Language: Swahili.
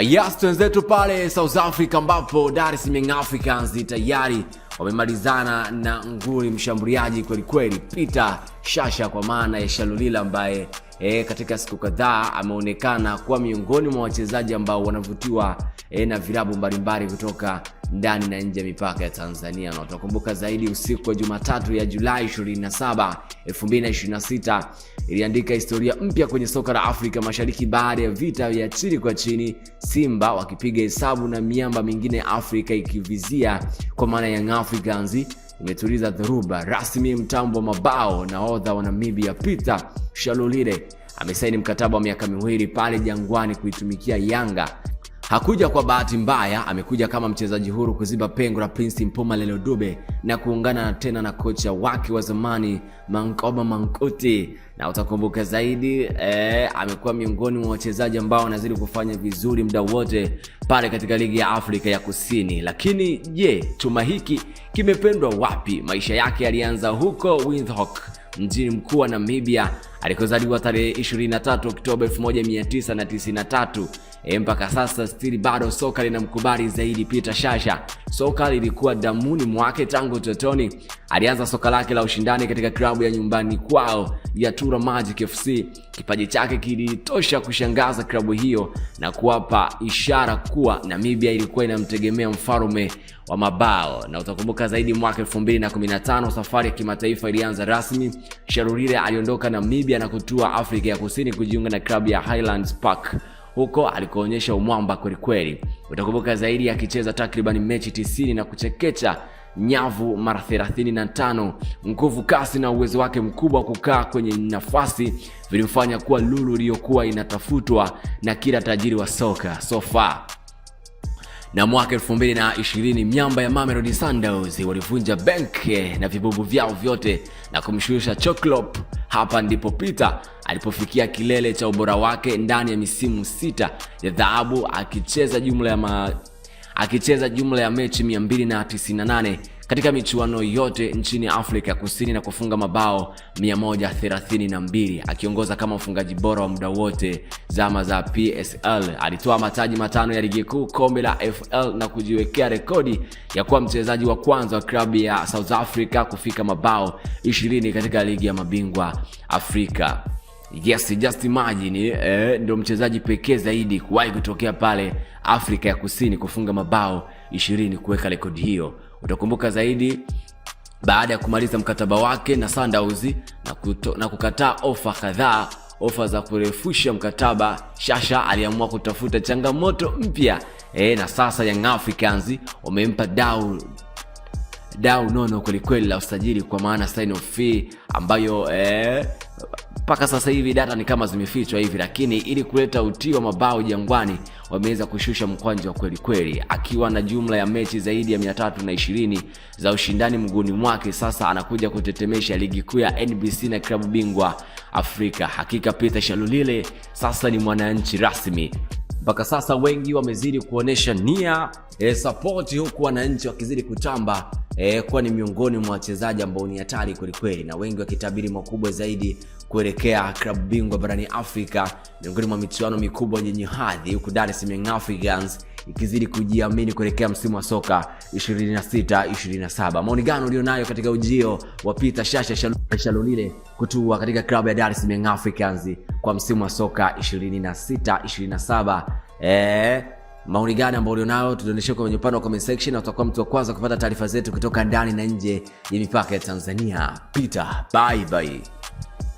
Yes, tuenzetu pale South Africa ambapo Dar es Salaam Africans tayari wamemalizana na nguli mshambuliaji kweli kweli Peter Shasha, kwa maana ya Shalulile ambaye katika siku kadhaa ameonekana kuwa miongoni mwa wachezaji ambao wanavutiwa na vilabu mbalimbali kutoka ndani na nje ya mipaka ya Tanzania. Na utakumbuka zaidi usiku wa Jumatatu ya Julai 27, 2026 iliandika historia mpya kwenye soka la Afrika Mashariki baada ya vita vya chini kwa chini, Simba wakipiga hesabu na miamba mingine ya Afrika ikivizia kwa maana Young Africans imetuliza dhoruba rasmi mtambo wa mabao. Nahodha wa Namibia Peter Shalulile amesaini mkataba wa miaka 2 pale Jangwani kuitumikia Yanga. Hakuja kwa bahati mbaya, amekuja kama mchezaji huru kuziba pengo la Prince Mpumelelo Dube na kuungana tena na kocha wake wa zamani Mankoba Mankuti. Na utakumbuka zaidi amekuwa miongoni mwa wachezaji ambao wanazidi kufanya vizuri muda wote pale katika ligi ya Afrika ya Kusini. Lakini je, chuma hiki kimependwa wapi? Maisha yake yalianza huko Windhoek, mjini mkuu wa Namibia, alikozaliwa tarehe 23 Oktoba 1993. Mpaka sasa still bado soka linamkubali zaidi Peter Shasha. Soka lilikuwa damuni mwake tangu utotoni. Alianza soka lake la ushindani katika klabu ya nyumbani kwao ya Tura Magic FC. Kipaji chake kilitosha kushangaza klabu hiyo na kuwapa ishara kuwa Namibia ilikuwa inamtegemea mfalme wa mabao. Na utakumbuka zaidi mwaka 2015 safari ya kimataifa ilianza rasmi. Shalulile aliondoka Namibia na kutua Afrika ya Kusini kujiunga na klabu ya Highlands Park. Huko alikoonyesha umwamba kweli kweli. Utakumbuka zaidi akicheza takriban mechi 90 na kuchekecha nyavu mara 35. Nguvu, kasi na uwezo wake mkubwa kukaa kwenye nafasi vilimfanya kuwa lulu iliyokuwa inatafutwa na kila tajiri wa soka so far. Na mwaka 2020 miamba ya Mamelodi Sundowns walivunja benki na vibubu vyao vyote na kumshusha Choklop. Hapa ndipo Peter alipofikia kilele cha ubora wake ndani ya misimu 6 ya dhahabu, akicheza jumla ya mechi 298 katika michuano yote nchini Afrika ya Kusini na kufunga mabao 132, akiongoza kama mfungaji bora wa muda wote zama za PSL. Alitoa mataji 5 ya ligi kuu, kombe la FL na kujiwekea rekodi ya kuwa mchezaji wa kwanza wa klabu ya South Africa kufika mabao 20 katika ligi ya mabingwa Afrika. Yes, just imagine, ndio mchezaji pekee zaidi kuwahi kutokea pale Afrika ya Kusini kufunga mabao 20 kuweka rekodi hiyo. Utakumbuka zaidi baada ya kumaliza mkataba wake na Sundowns na kukataa ofa za kurefusha mkataba, Shasha aliamua kutafuta changamoto mpya. Na sasa Young Africans wamempa dau nono kweli la usajili, kwa maana sign off fee ambayo mpaka sasa hivi data ni kama zimefichwa hivi, lakini ili kuleta utii wa mabao Jangwani wameweza kushusha mkwanja wa kweli. Akiwa na jumla ya mechi zaidi ya 320 za ushindani mguuni mwake, sasa anakuja kutetemesha ligi kuu ya NBC na klabu bingwa Afrika. Hakika Peter Shalulile sasa ni mwananchi rasmi. Mpaka sasa wengi wamezidi kuonesha nia support, huku wananchi wakizidi kutamba kwa ni miongoni mwa wachezaji ambao ni hatari kweli, na wengi wakitabiri makubwa zaidi kuelekea klabu bingwa barani Afrika, miongoni mwa michuano mikubwa yenye hadhi, huku Dar es Salaam Africans ikizidi kujiamini kuelekea msimu wa soka 26-27. Maoni gani ulionayo katika ujio wa Peter Shalulile kutua katika klabu ya Dar es Salaam Africans kwa msimu wa soka 26-27? Maoni gani ambao ulionayo? Tunaonyesha kwenye upande wa comment section, na utakuwa mtu wa kwanza kupata taarifa zetu kutoka ndani na nje ya mipaka ya Tanzania. Peter, bye bye.